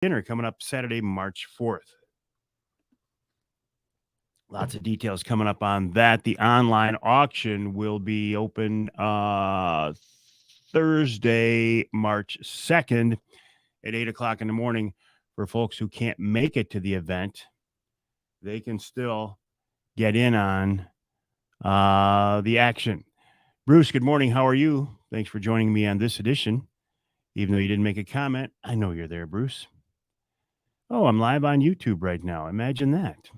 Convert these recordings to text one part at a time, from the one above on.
dinner coming up Saturday, March 4th. Lots of details coming up on that. The online auction will be open Thursday, March 2nd at 8 o'clock in the morning. For folks who can't make it to the event, they can still get in on the action. Bruce, good morning. How are you? Thanks for joining me on this edition. Even though you didn't make a comment, I know you're there, Bruce. Oh, I'm live on YouTube right now. Imagine that.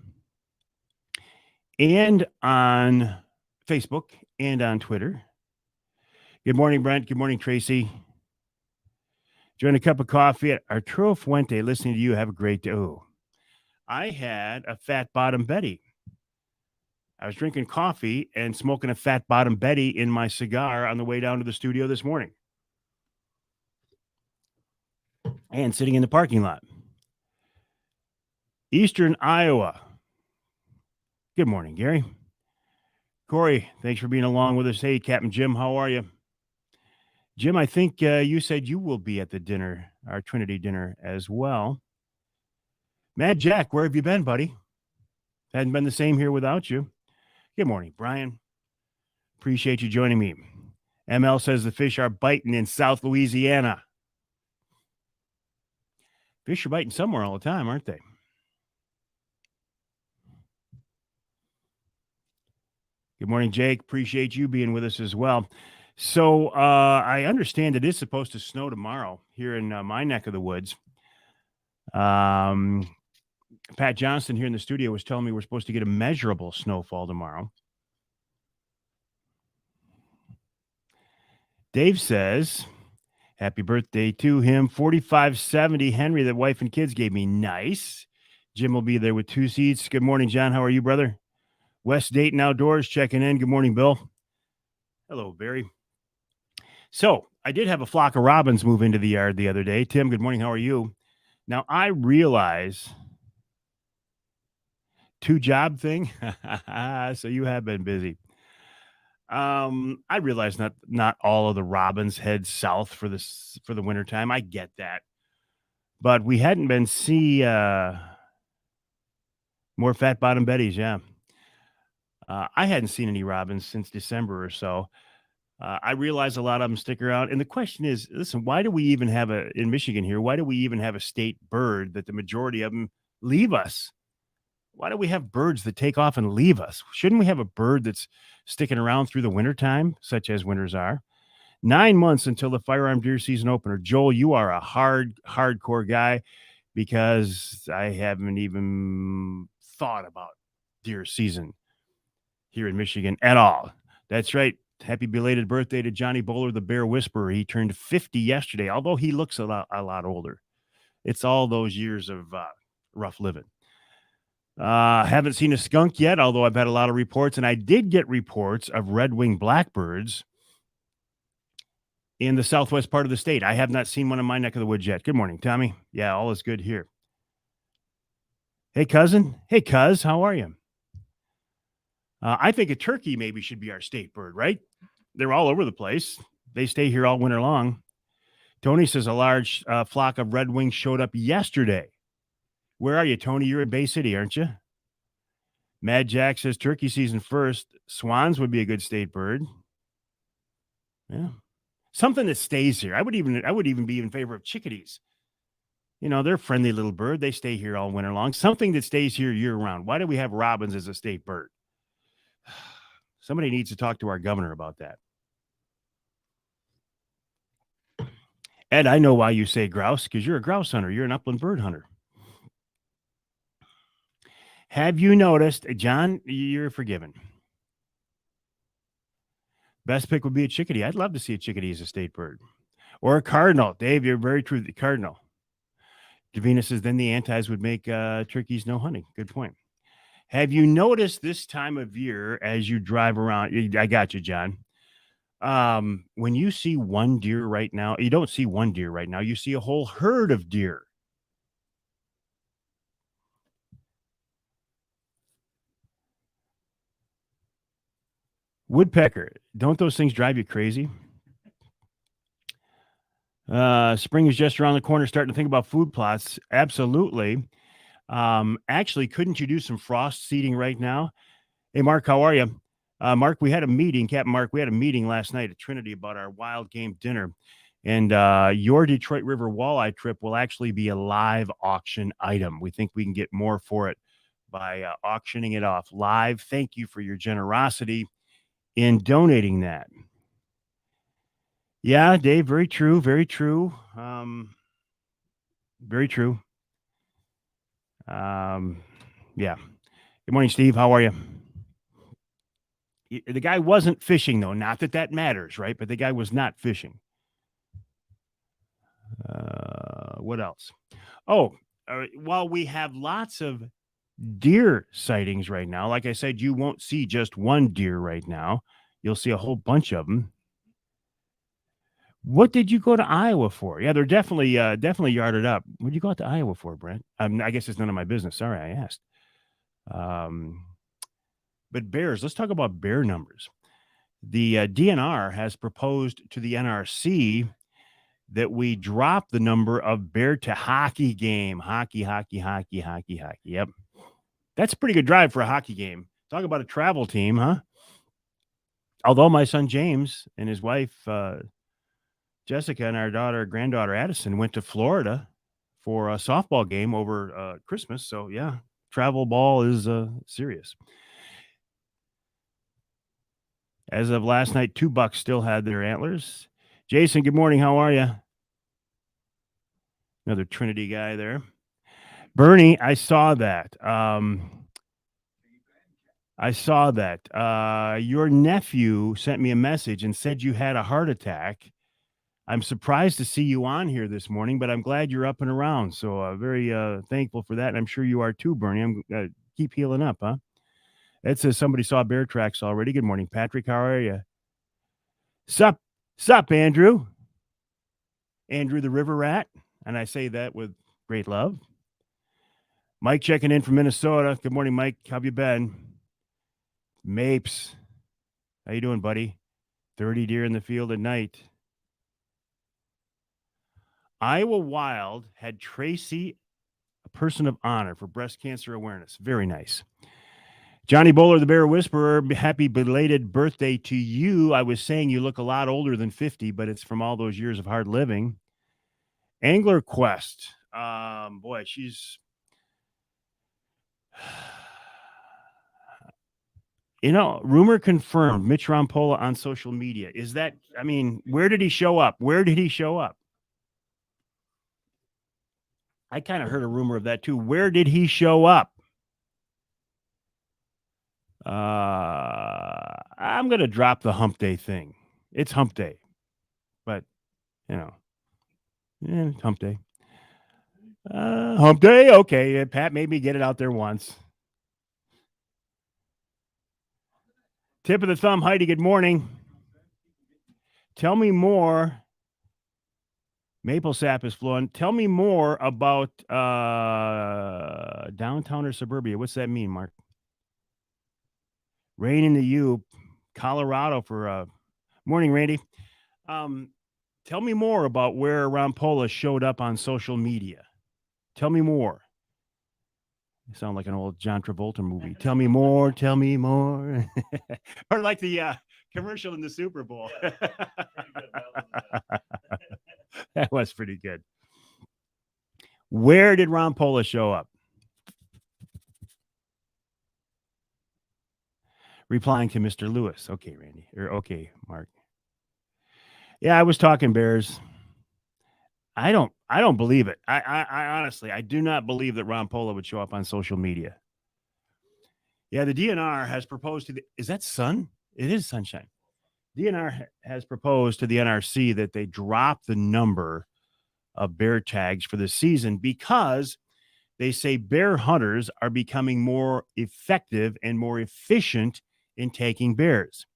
And on Facebook and on Twitter. Good morning, Brent. Good morning, Tracy. Join a cup of coffee at Arturo Fuente. Listening to you. Have a great day. Oh, I had a Fat Bottom Betty. I was drinking coffee and smoking a Fat Bottom Betty in my cigar on the way down to the studio this morning. And sitting in the parking lot. Eastern Iowa. Good morning, Gary. Corey, thanks for being along with us. Hey, Captain Jim, how are you? Jim, I think you said you will be at the dinner, our Trinity dinner as well. Mad Jack, where have you been, buddy? Hadn't been the same here without you. Good morning, Brian. Appreciate you joining me. ML says the fish are biting in South Louisiana. Fish are biting somewhere all the time, aren't they? Good morning, Jake. Appreciate you being with us as well. So I understand it is supposed to snow tomorrow here in my neck of the woods. Pat Johnston here in the studio was telling me we're supposed to get a measurable snowfall tomorrow. Dave says, happy birthday to him. 4570 Henry, the wife and kids gave me. Nice. Jim will be there with 2 seats. Good morning, John. How are you, brother? West Dayton Outdoors checking in. Good morning, Bill. Hello, Barry. So I did have a flock of robins move into the yard the other day. Tim, good morning. How are you? Now, I realize 2-job thing. So you have been busy. I realize not all of the robins head south for the wintertime. I get that. But we hadn't been more fat bottom betties, yeah. I hadn't seen any robins since December or so. I realize a lot of them stick around. And the question is, listen, why do we even have in Michigan here, why do we even have a state bird that the majority of them leave us? Why do we have birds that take off and leave us? Shouldn't we have a bird that's sticking around through the wintertime, such as winters are? 9 months until the firearm deer season opener. Joel, you are a hardcore guy because I haven't even thought about deer season here in Michigan at all. That's right. Happy belated birthday to Johnny Bowler, the Bear Whisperer. He turned 50 yesterday, although he looks a lot older. It's all those years of rough living. Haven't seen a skunk yet, although I've had a lot of reports, and I did get reports of red-winged blackbirds in the southwest part of the state. I have not seen one in my neck of the woods yet. Good morning, Tommy. Yeah, all is good here. Hey, cousin. Hey, cuz. How are you? I think a turkey maybe should be our state bird, right? They're all over the place. They stay here all winter long. Tony says a large flock of red wings showed up yesterday. Where are you, Tony? You're in Bay City, aren't you? Mad Jack says turkey season first. Swans would be a good state bird. Yeah. Something that stays here. I would even be in favor of chickadees. You know, they're a friendly little bird. They stay here all winter long. Something that stays here year round. Why do we have robins as a state bird? Somebody needs to talk to our governor about that. Ed, I know why you say grouse, because you're a grouse hunter. You're an upland bird hunter. Have you noticed, John, you're forgiven. Best pick would be a chickadee. I'd love to see a chickadee as a state bird. Or a cardinal. Dave, you're very true. The cardinal. Davina says then the antis would make turkeys no hunting. Good point. Have you noticed this time of year as you drive around? I got you, John. When you see one deer right now, you don't see one deer right now. You see a whole herd of deer. Woodpecker. Don't those things drive you crazy? Spring is just around the corner. Starting to think about food plots. Absolutely. Actually, couldn't you do some frost seeding right now? Hey, Mark, how are you? Mark, we had a meeting, Captain Mark. We had a meeting last night at Trinity about our wild game dinner. And your Detroit River walleye trip will actually be a live auction item. We think we can get more for it by auctioning it off live. Thank you for your generosity in donating that. Yeah, Dave, very true. Very true. Very true. Yeah. Good morning, Steve. How are you? The guy wasn't fishing, though. Not that that matters, right? But the guy was not fishing. What else? Oh, while we have lots of deer sightings right now, like I said, you won't see just one deer right now. You'll see a whole bunch of them. What did you go to Iowa for? Yeah, they're definitely yarded up. What did you go out to Iowa for, Brent? I guess it's none of my business. Sorry, I asked. But bears, let's talk about bear numbers. The DNR has proposed to the NRC that we drop the number of bear to hockey game. Hockey. Yep. That's a pretty good drive for a hockey game. Talk about a travel team, huh? Although my son James and his wife Jessica and our granddaughter Addison went to Florida for a softball game over Christmas. So yeah, travel ball is serious. As of last night, 2 bucks still had their antlers. Jason, good morning. How are you? Another Trinity guy there. Bernie, I saw that. Your nephew sent me a message and said you had a heart attack. I'm surprised to see you on here this morning, but I'm glad you're up and around. So very thankful for that. And I'm sure you are too, Bernie. I'm keep healing up, huh? It says somebody saw bear tracks already. Good morning, Patrick. How are you? Sup, Andrew? Andrew the River Rat. And I say that with great love. Mike checking in from Minnesota. Good morning, Mike. How have you been? Mapes. How you doing, buddy? 30 deer in the field at night. Iowa Wild had Tracy a person of honor for breast cancer awareness. Very nice. Johnny Bowler, the Bear Whisperer, happy belated birthday to you. I was saying you look a lot older than 50, but it's from all those years of hard living. Angler Quest. Boy, she's... rumor confirmed, Mitch Rampolla on social media. Is that, where did he show up? I kind of heard a rumor of that too. Where did he show up? I'm going to drop the hump day thing. It's hump day. But, hump day. Hump day? Okay. Pat made me get it out there once. Tip of the thumb, Heidi, good morning. Tell me more. Maple sap is flowing. Tell me more about downtown or suburbia. What's that mean, Mark? Rain in the U, Colorado for morning, Randy. Tell me more about where Rampolla showed up on social media. Tell me more. You sound like an old John Travolta movie. Tell me more. Tell me more. Or like the commercial in the Super Bowl. That was pretty good. Where did Rampolla show up? Replying to Mr. Lewis. Okay, Randy. Or okay, Mark. Yeah, I was talking Bears. I don't believe it. I honestly, I do not believe that Rampolla would show up on social media. Yeah, the DNR has proposed to is that sun? It is sunshine. DNR has proposed to the NRC that they drop the number of bear tags for the season because they say bear hunters are becoming more effective and more efficient in taking bears.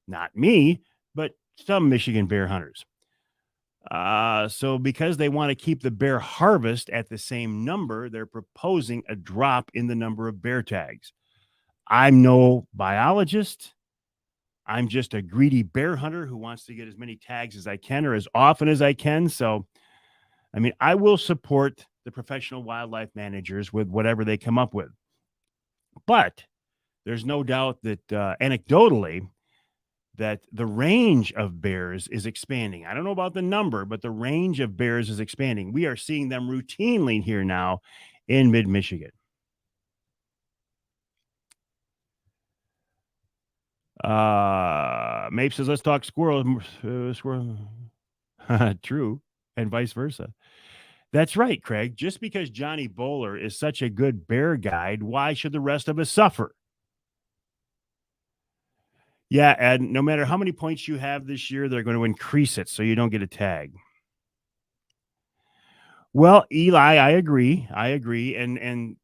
Not me, but some Michigan bear hunters. So because they want to keep the bear harvest at the same number, they're proposing a drop in the number of bear tags. I'm no biologist. I'm just a greedy bear hunter who wants to get as many tags as I can or as often as I can. So, I mean, I will support the professional wildlife managers with whatever they come up with. But there's no doubt that anecdotally, that the range of bears is expanding. I don't know about the number, but the range of bears is expanding. We are seeing them routinely here now in mid Michigan. Mape says, let's talk squirrel. Squirrel. True. And vice versa. That's right, Craig. Just because Johnny Bowler is such a good bear guide, why should the rest of us suffer? Yeah, and no matter how many points you have this year, they're going to increase it so you don't get a tag. Well, Eli, I agree. I agree. And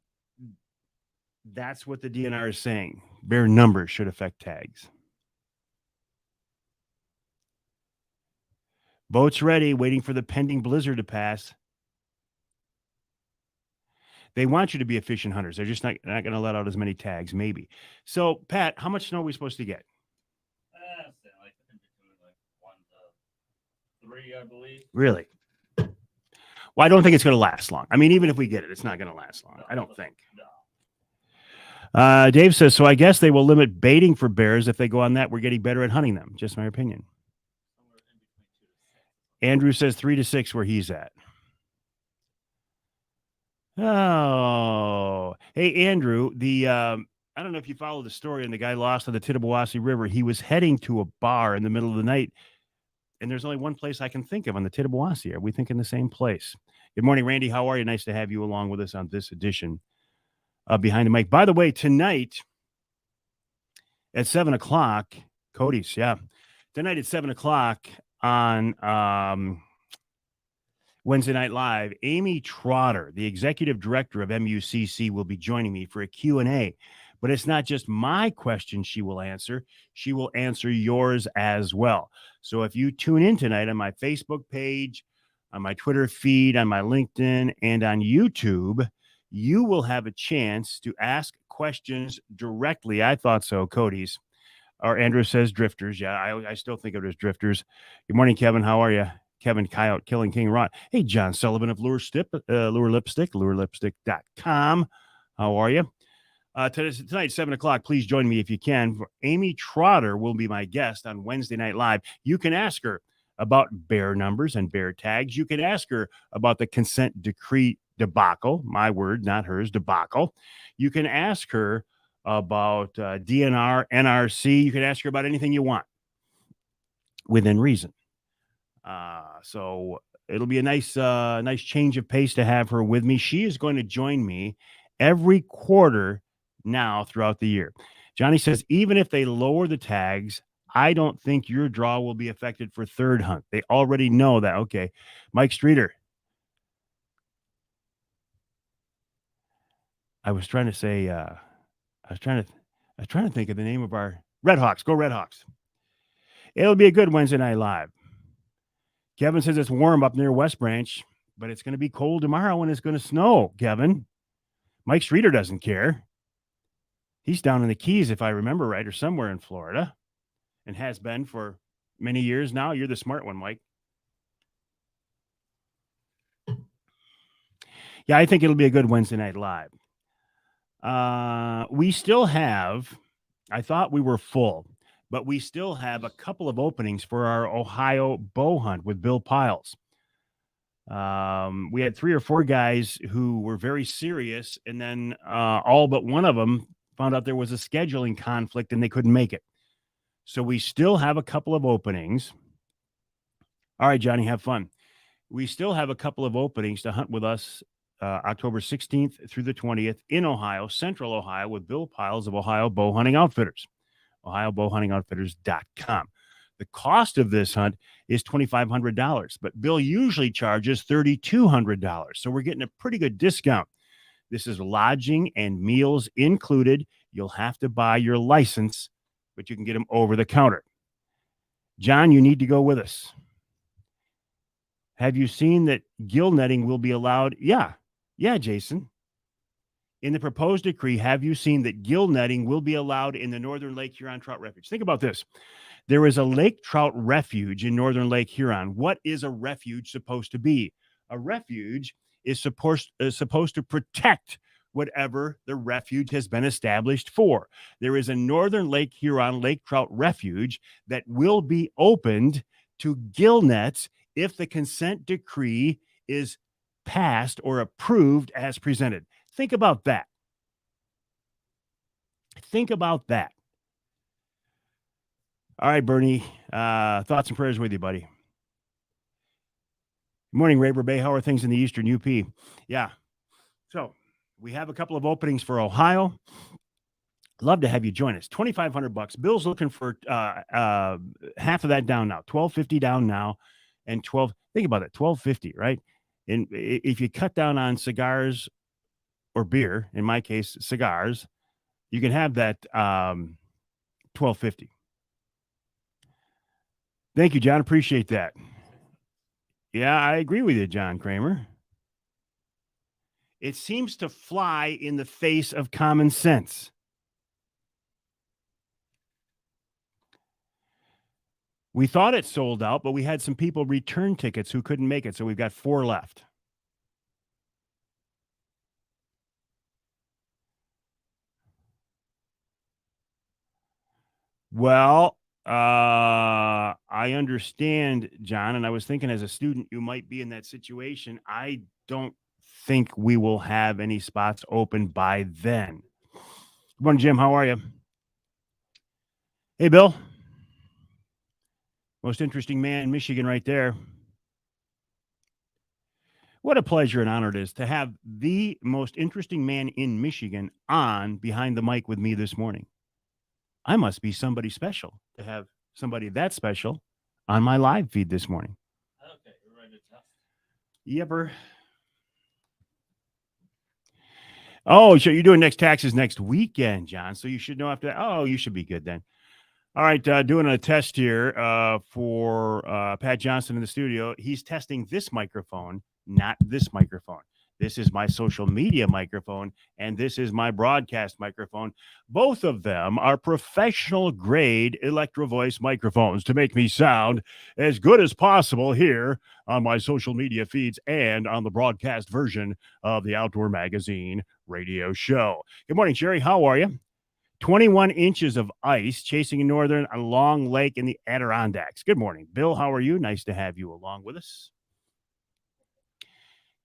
that's what the DNR is saying. Bear numbers should affect tags. Boats ready, waiting for the pending blizzard to pass. They want you to be efficient hunters. They're just not going to let out as many tags, maybe. So, Pat, how much snow are we supposed to get? Like in between like 1 to 3, I believe. Really? Well, I don't think it's going to last long. I mean, even if we get it, it's not going to last long. I don't think. No. Dave says, so I guess they will limit baiting for bears if they go on that. We're getting better at hunting them. Just my opinion. Somewhere in between 2 to 6. Andrew says 3 to 6 where he's at. Oh, hey, Andrew, I don't know if you followed the story and the guy lost on the Tittabawassee River. He was heading to a bar in the middle of the night, and there's only one place I can think of on the Tittabawassee. Are we thinking the same place? Good morning, Randy. How are you? Nice to have you along with us on this edition of Behind the Mic. By the way, tonight at 7 o'clock, Cody's, yeah. Tonight at 7 o'clock on Wednesday Night Live, Amy Trotter, the executive director of MUCC, will be joining me for a Q&A. But it's not just my question she will answer. She will answer yours as well. So if you tune in tonight on my Facebook page, on my Twitter feed, on my LinkedIn, and on YouTube, you will have a chance to ask questions directly. I thought so, Cody's. Or Andrew says drifters. Yeah, I still think of it as drifters. Good morning, Kevin. How are you? Kevin Coyote, Killing King Ron. Hey, John Sullivan of Lure Lipstick, lurelipstick.com. How are you? Tonight, 7 o'clock, please join me if you can. Amy Trotter will be my guest on Wednesday Night Live. You can ask her about bear numbers and bear tags. You can ask her about the consent decree debacle. My word, not hers, debacle. You can ask her about DNR, NRC. You can ask her about anything you want within reason. So it'll be a nice change of pace to have her with me. She is going to join me every quarter now throughout the year. Johnny says, even if they lower the tags, I don't think your draw will be affected for third hunt. They already know that. Okay. Mike Streeter. I was trying to say, I was trying to think of the name of our Redhawks. Go Redhawks. It'll be a good Wednesday Night Live. Kevin says it's warm up near West Branch, but it's going to be cold tomorrow and it's going to snow, Kevin. Mike Streeter doesn't care. He's down in the Keys, if I remember right, or somewhere in Florida, and has been for many years now. You're the smart one, Mike. Yeah, I think it'll be a good Wednesday Night Live. We still have, I thought we were full, but we still have a couple of openings for our Ohio bow hunt with Bill Piles. We had 3 or 4 guys who were very serious, and then all but one of them found out there was a scheduling conflict and they couldn't make it. So we still have a couple of openings. All right, Johnny, have fun. We still have a couple of openings to hunt with us October 16th through the 20th in Ohio, Central Ohio, with Bill Piles of Ohio Bow Hunting Outfitters, ohiobowhuntingoutfitters.com. The cost of this hunt is $2,500, but Bill usually charges $3,200. So we're getting a pretty good discount. This is lodging and meals included. You'll have to buy your license, but you can get them over the counter. John, you need to go with us. Have you seen that gill netting will be allowed? Yeah, Jason. In the proposed decree, have you seen that gill netting will be allowed in the Northern Lake Huron Trout Refuge? Think about this. There is a lake trout refuge in Northern Lake Huron. What is a refuge supposed to be? A refuge is supposed to protect whatever the refuge has been established for. There is a Northern Lake Huron lake trout refuge that will be opened to gill nets if the consent decree is passed or approved as presented. Think about that. Think about that. All right, Bernie. Thoughts and prayers with you, buddy. Good morning, Raber Bay. How are things in the Eastern UP? Yeah. So we have a couple of openings for Ohio. Love to have you join us. $2,500. Bill's looking for half of that down now. $1,250 down now, and 12. Think about it. $1,250, right? And if you cut down on cigars or beer, in my case, cigars, you can have that $1,250. Thank you, John. Appreciate that. Yeah, I agree with you, John Kramer. It seems to fly in the face of common sense. We thought it sold out, but we had some people return tickets who couldn't make it, so we've got 4 left. Well, I understand, John, and I was thinking as a student, you might be in that situation. I don't think we will have any spots open by then. Good morning, Jim. How are you? Hey, Bill. Most interesting man in Michigan right there. What a pleasure and honor it is to have the most interesting man in Michigan on behind the mic with me this morning. I must be somebody special to have somebody that special on my live feed this morning. Okay, we're ready to test. Yepper. Oh, so you're doing next taxes next weekend, John. So you should know after that. Oh, you should be good then. All right, doing a test here for Pat Johnson in the studio. He's testing this microphone, not this microphone. This is my social media microphone, and this is my broadcast microphone. Both of them are professional grade Electro Voice microphones to make me sound as good as possible here on my social media feeds and on the broadcast version of the Outdoor Magazine radio show. Good morning, Jerry. How are you? 21 inches of ice chasing northern a long lake in the Adirondacks. Good morning, Bill. How are you? Nice to have you along with us.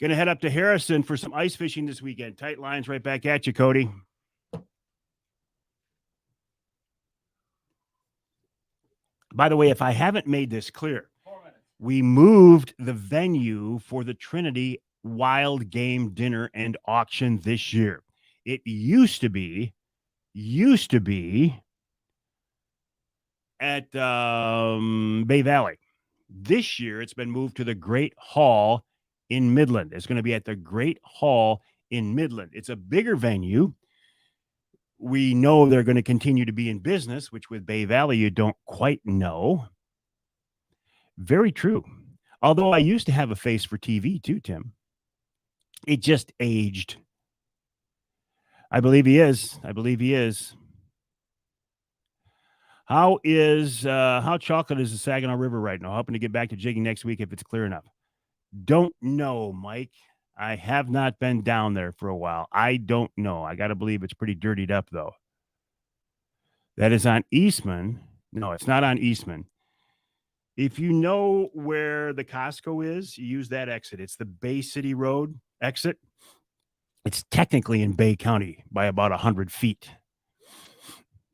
Going to head up to Harrison for some ice fishing this weekend. Tight lines right back at you, Cody. By the way, if I haven't made this clear, 4 minutes. we moved the venue for the Trinity Wild Game Dinner and Auction this year. It used to be at Bay Valley. This year, it's been moved to the Great Hall in Midland. It's going to be at the Great Hall in Midland. It's a bigger venue. We know they're going to continue to be in business, which with Bay Valley, you don't quite know. Very true. Although I used to have a face for TV too, Tim. It just aged. I believe he is. How chocolate is the Saginaw River right now? Hoping to get back to jigging next week if it's clear enough. Don't know, Mike. I have not been down there for a while. I don't know. I got to believe it's pretty dirtied up, though. That is on Eastman. No, it's not on Eastman. If you know where the Costco is, you use that exit. It's the Bay City Road exit. It's technically in Bay County by about 100 feet.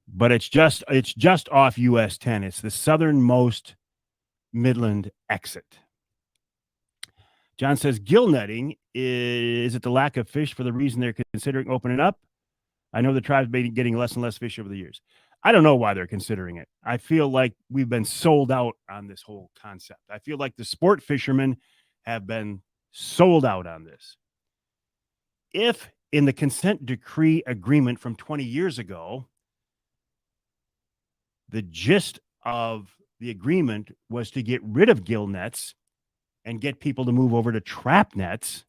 But it's just off US 10. It's the southernmost Midland exit. John says gill netting, is it the lack of fish for the reason they're considering opening up? I know the tribe's been getting less and less fish over the years. I don't know why they're considering it. I feel like we've been sold out on this whole concept. I feel like the sport fishermen have been sold out on this. If in the consent decree agreement from 20 years ago, the gist of the agreement was to get rid of gill nets and get people to move over to trap nets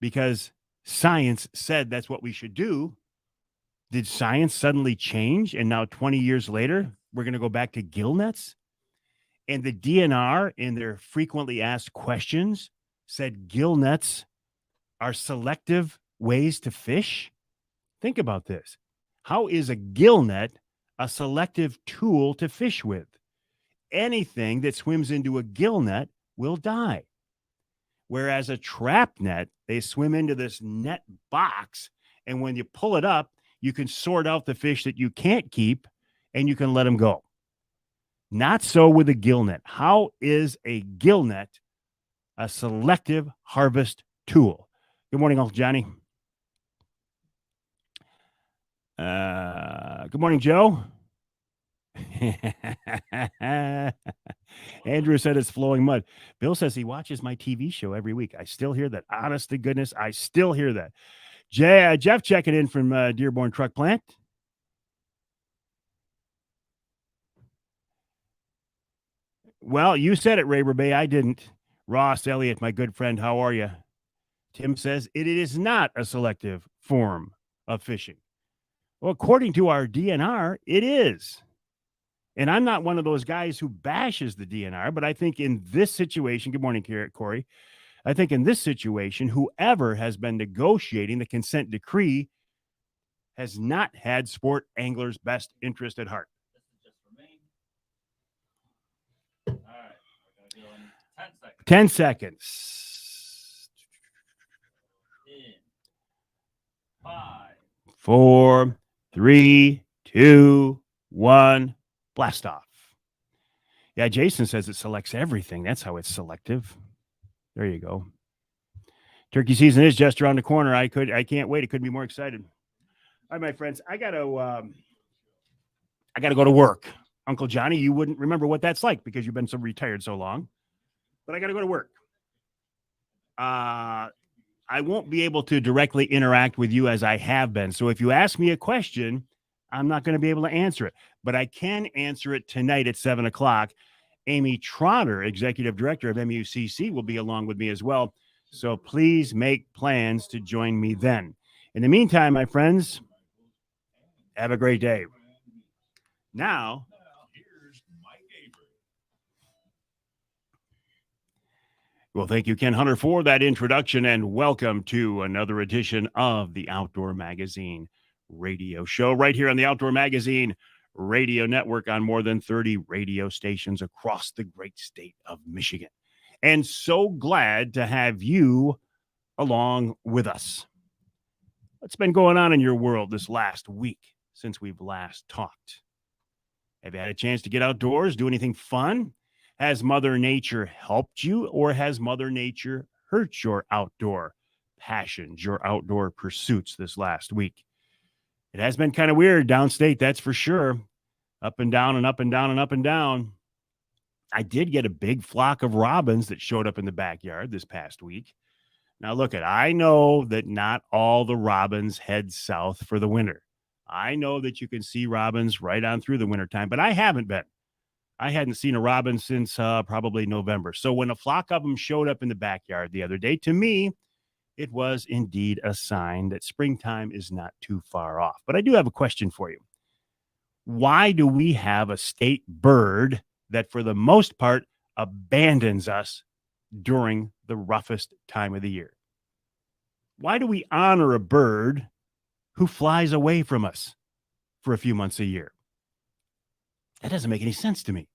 because Science said that's what we should do. Did science suddenly change? And now 20 years later, we're going to go back to gill nets? And the DNR, in their frequently asked questions, said gill nets are selective ways to fish. Think about this. How is a gill net a selective tool to fish with? Anything that swims into a gill net will die. Whereas a trap net, they swim into this net box, and when you pull it up, you can sort out the fish that you can't keep and you can let them go. Not so with a gill net. How is a gill net a selective harvest tool? Good morning, Uncle Johnny. Good morning, Joe. Andrew said it's flowing mud. Bill says he watches my TV show every week. I still hear that. Honest to goodness, I still hear that. Jeff checking in from Dearborn Truck Plant. Well, you said it, Raber Bay. I didn't. Ross Elliott, my good friend, how are you? Tim says it is not a selective form of fishing. Well, according to our DNR, it is. And I'm not one of those guys who bashes the DNR, but I think in this situation, good morning, Corey. I think in this situation, whoever has been negotiating the consent decree has not had sport anglers' best interest at heart. This is just for me. All right, we're gonna go in 10 seconds. 10 seconds. In 5, 4, 3, 2, 1. Blast off. Yeah, Jason says it selects everything. That's how it's selective. There you go. Turkey season is just around the corner. I can't wait. It couldn't be more excited. All right, my friends, I gotta go to work. Uncle Johnny, you wouldn't remember what that's like because you've been so retired so long. But I gotta go to work. I won't be able to directly interact with you as I have been. So if you ask me a question, I'm not going to be able to answer it, but I can answer it tonight at 7 o'clock. Amy Trotter, Executive Director of MUCC, will be along with me as well. So please make plans to join me then. In the meantime, my friends, have a great day. Now, here's Mike Avery. Well, thank you, Ken Hunter, for that introduction, and welcome to another edition of the Outdoor Magazine radio show right here on the Outdoor Magazine radio network on more than 30 radio stations across the great state of Michigan. And so glad to have you along with us. What's been going on in your world this last week since we've last talked? Have you had a chance to get outdoors, do anything fun? Has Mother Nature helped you, or has Mother Nature hurt your outdoor passions, your outdoor pursuits this last week? It has been kind of weird downstate, that's for sure. Up and down and up and down and up and down. I did get a big flock of robins that showed up in the backyard this past week. Now, look, I know that not all the robins head south for the winter. I know that you can see robins right on through the wintertime, but I haven't been. I hadn't seen a robin since probably November. So when a flock of them showed up in the backyard the other day, to me, it was indeed a sign that springtime is not too far off. But I do have a question for you. Why do we have a state bird that, for the most part, abandons us during the roughest time of the year? Why do we honor a bird who flies away from us for a few months a year? That doesn't make any sense to me.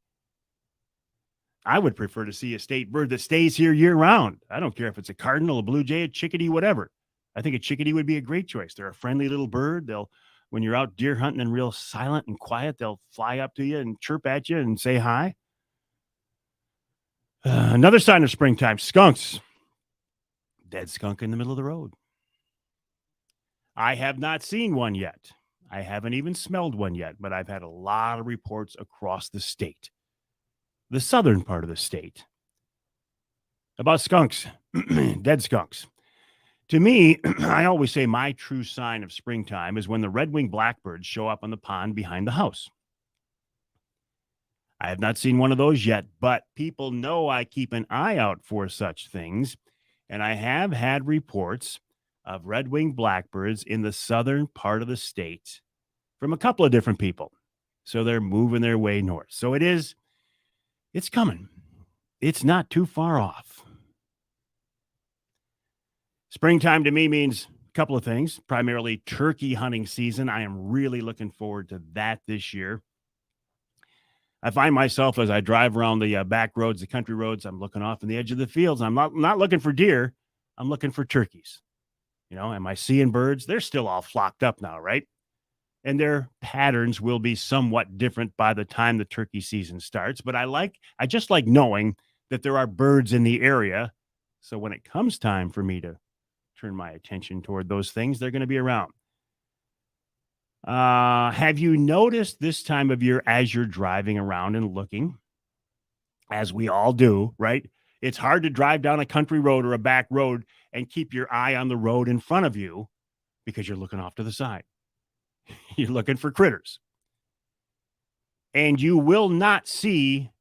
I would prefer to see a state bird that stays here year round. I don't care if it's a cardinal, a blue jay, a chickadee, whatever. I think a chickadee would be a great choice. They're a friendly little bird. When you're out deer hunting and real silent and quiet, they'll fly up to you and chirp at you and say hi. Another sign of springtime, skunks. Dead skunk in the middle of the road. I have not seen one yet. I haven't even smelled one yet, but I've had a lot of reports across the state, the southern part of the state, about skunks, dead skunks. To me, I always say my true sign of springtime is when the red-winged blackbirds show up on the pond behind the house. I have not seen one of those yet, but people know I keep an eye out for such things, and I have had reports of red-winged blackbirds in the southern part of the state from a couple of different people. So they're moving their way north. So it's coming. It's not too far off. Springtime to me means a couple of things, primarily turkey hunting season. I am really looking forward to that this year. I find myself as I drive around the back roads, the country roads, I'm looking off in the edge of the fields. I'm not looking for deer. I'm looking for turkeys. Am I seeing birds? They're still all flocked up now, right? And their patterns will be somewhat different by the time the turkey season starts. But I just like knowing that there are birds in the area. So when it comes time for me to turn my attention toward those things, they're going to be around. Have you noticed this time of year as you're driving around and looking, as we all do, right? It's hard to drive down a country road or a back road and keep your eye on the road in front of you because you're looking off to the side. You're looking for critters. And you will not see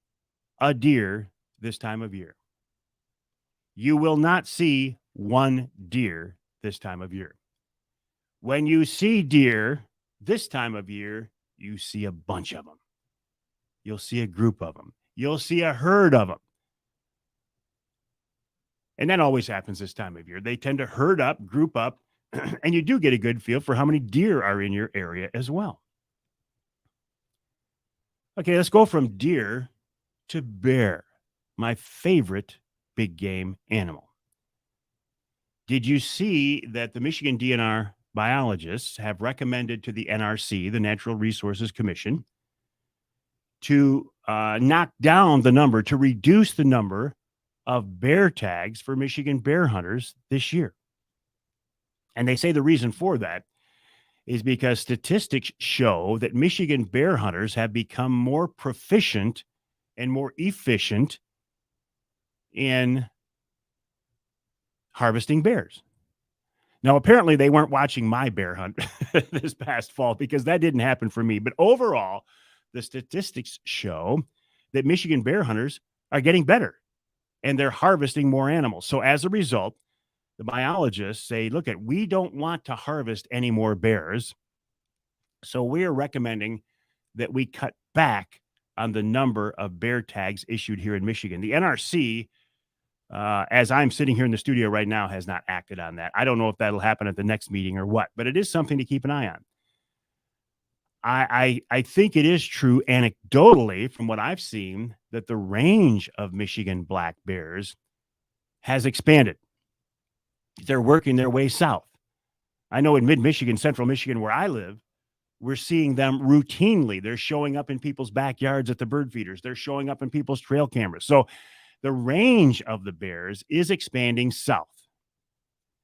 a deer this time of year. You will not see one deer this time of year. When you see deer this time of year, you see a bunch of them. You'll see a group of them. You'll see a herd of them. And that always happens this time of year. They tend to herd up, group up, and you do get a good feel for how many deer are in your area as well. Okay, let's go from deer to bear, my favorite big game animal. Did you see that the Michigan DNR biologists have recommended to the NRC, the Natural Resources Commission, to knock down the number, to reduce the number of bear tags for Michigan bear hunters this year? And they say the reason for that is because statistics show that Michigan bear hunters have become more proficient and more efficient in harvesting bears. Now, apparently they weren't watching my bear hunt this past fall because that didn't happen for me. But overall, the statistics show that Michigan bear hunters are getting better and they're harvesting more animals. So as a result, the biologists say, look, we don't want to harvest any more bears. So we're recommending that we cut back on the number of bear tags issued here in Michigan. The NRC, as I'm sitting here in the studio right now, has not acted on that. I don't know if that'll happen at the next meeting or what, but it is something to keep an eye on. I think it is true anecdotally from what I've seen that the range of Michigan black bears has expanded. They're working their way south. I know in mid-Michigan, central Michigan, where I live, we're seeing them routinely. They're showing up in people's backyards at the bird feeders. They're showing up in people's trail cameras. So the range of the bears is expanding south.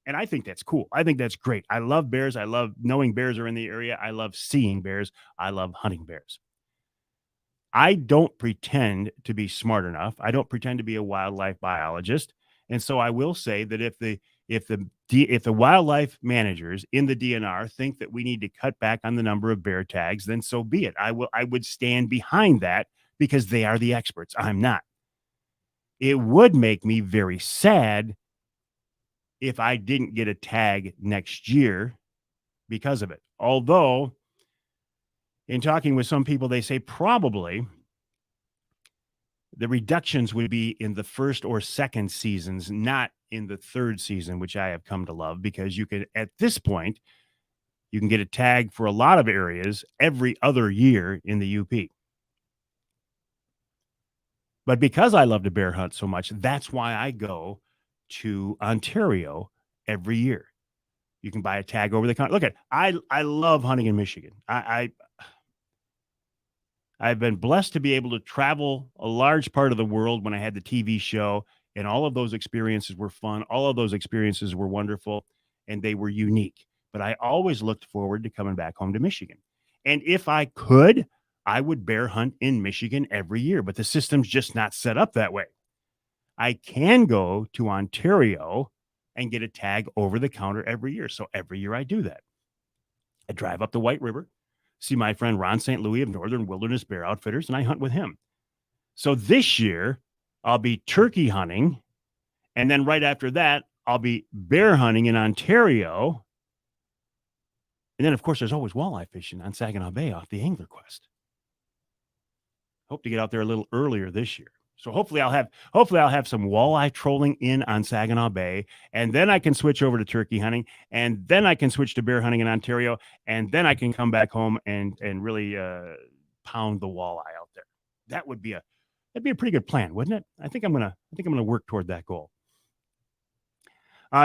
And I think that's cool. I think that's great. I love bears. I love knowing bears are in the area. I love seeing bears. I love hunting bears. I don't pretend to be smart enough. I don't pretend to be a wildlife biologist. And so I will say that if the wildlife managers in the DNR think that we need to cut back on the number of bear tags, then so be it. I would stand behind that because they are the experts. I'm not. It would make me very sad if I didn't get a tag next year because of it. Although, in talking with some people, they say probably the reductions would be in the first or second seasons, not in the third season, which I have come to love because you can, at this point, you can get a tag for a lot of areas every other year in the UP. But because I love to bear hunt so much, that's why I go to Ontario every year. You can buy a tag over the counter. Look I love hunting in Michigan. I've been blessed to be able to travel a large part of the world when I had the TV show, and all of those experiences were fun. All of those experiences were wonderful, and they were unique. But I always looked forward to coming back home to Michigan. And if I could, I would bear hunt in Michigan every year, but the system's just not set up that way. I can go to Ontario and get a tag over the counter every year. So every year I do that. I drive up the White River, see my friend Ron St. Louis of Northern Wilderness Bear Outfitters, and I hunt with him. So this year I'll be turkey hunting. And then right after that, I'll be bear hunting in Ontario. And then, of course, there's always walleye fishing on Saginaw Bay off the Angler Quest. Hope to get out there a little earlier this year. So hopefully I'll have some walleye trolling in on Saginaw Bay, and then I can switch over to turkey hunting, and then I can switch to bear hunting in Ontario, and then I can come back home and really pound the walleye out there. That'd be a pretty good plan, wouldn't it? I think I'm gonna work toward that goal.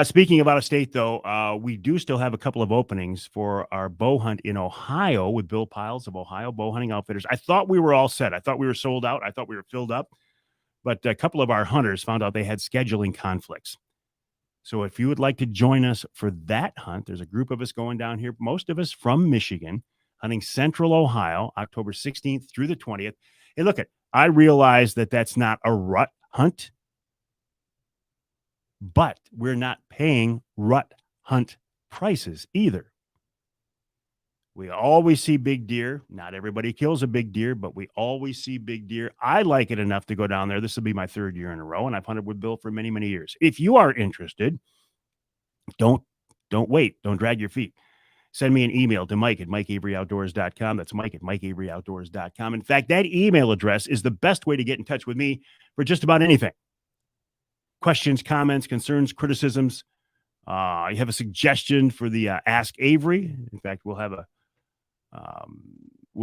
Speaking of out of state, though, we do still have a couple of openings for our bow hunt in Ohio with Bill Piles of Ohio Bow Hunting Outfitters. I thought we were all set. I thought we were sold out. I thought we were filled up. But a couple of our hunters found out they had scheduling conflicts. So if you would like to join us for that hunt, there's a group of us going down here, most of us from Michigan, hunting Central Ohio, October 16th through the 20th. Hey, look, I realize that that's not a rut hunt, but we're not paying rut hunt prices either. We always see big deer. Not everybody kills a big deer, but we always see big deer. I like it enough to go down there. This will be my third year in a row, and I've hunted with Bill for many, many years. If you are interested, don't wait. Don't drag your feet. Send me an email to Mike at MikeAveryOutdoors.com. That's Mike at MikeAveryOutdoors.com. In fact, that email address is the best way to get in touch with me for just about anything. Questions, comments, concerns, criticisms. You have a suggestion for the Ask Avery. In fact, we'll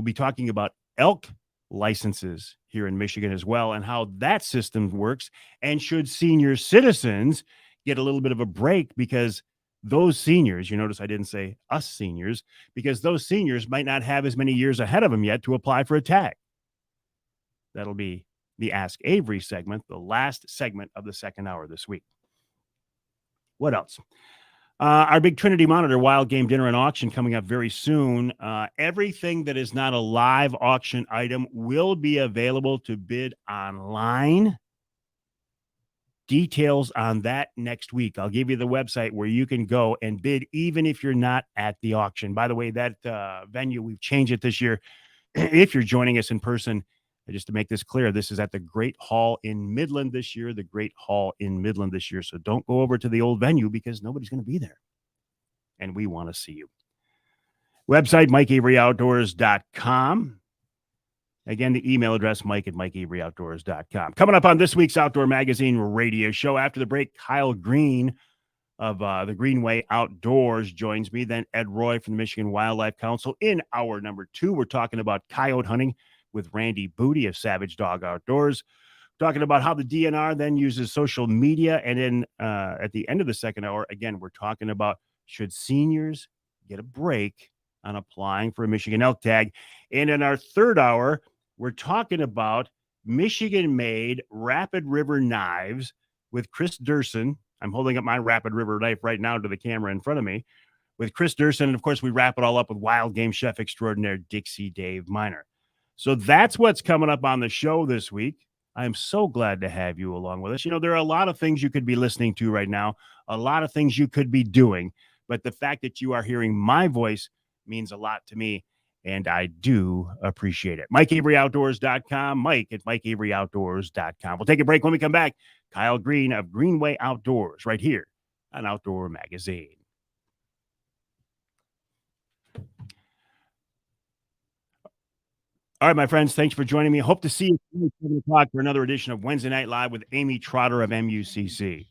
be talking about elk licenses here in Michigan as well, and how that system works. And should senior citizens get a little bit of a break, because those seniors, you notice I didn't say us seniors, because those seniors might not have as many years ahead of them yet to apply for a tag. That'll be the Ask Avery segment, the last segment of the second hour this week. What else? Our big Trinity Monitor wild game dinner and auction coming up very soon. Everything that is not a live auction item will be available to bid online. Details on that next week. I'll give you the website where you can go and bid even if you're not at the auction. By the way, that venue, we've changed it this year. If you're joining us in person, just to make this clear, this is at the Great Hall in Midland this year, So don't go over to the old venue, because nobody's going to be there. And we want to see you. Website, MikeAveryOutdoors.com. Again, the email address, Mike at MikeAveryOutdoors.com. Coming up on this week's Outdoor Magazine radio show, after the break, Kyle Green of the Greenway Outdoors joins me. Then Ed Roy from the Michigan Wildlife Council in hour number 2. We're talking about coyote hunting with Randy Booty of Savage Dog Outdoors, talking about how the DNR then uses social media. And then at the end of the second hour, again, we're talking about, should seniors get a break on applying for a Michigan elk tag? And in our third hour, we're talking about Michigan-made Rapid River knives with Chris Durson. I'm holding up my Rapid River knife right now to the camera in front of me with Chris Durson. And of course, we wrap it all up with wild game chef extraordinaire Dixie Dave Miner. So that's what's coming up on the show this week. I'm so glad to have you along with us. You know, there are a lot of things you could be listening to right now, a lot of things you could be doing, but the fact that you are hearing my voice means a lot to me, and I do appreciate it. MikeAveryOutdoors.com, Mike at MikeAveryOutdoors.com. We'll take a break. When we come back, Kyle Green of Greenway Outdoors right here on Outdoor Magazine. All right, my friends, thanks for joining me. Hope to see you at 7 o'clock for another edition of Wednesday Night Live with Amy Trotter of MUCC.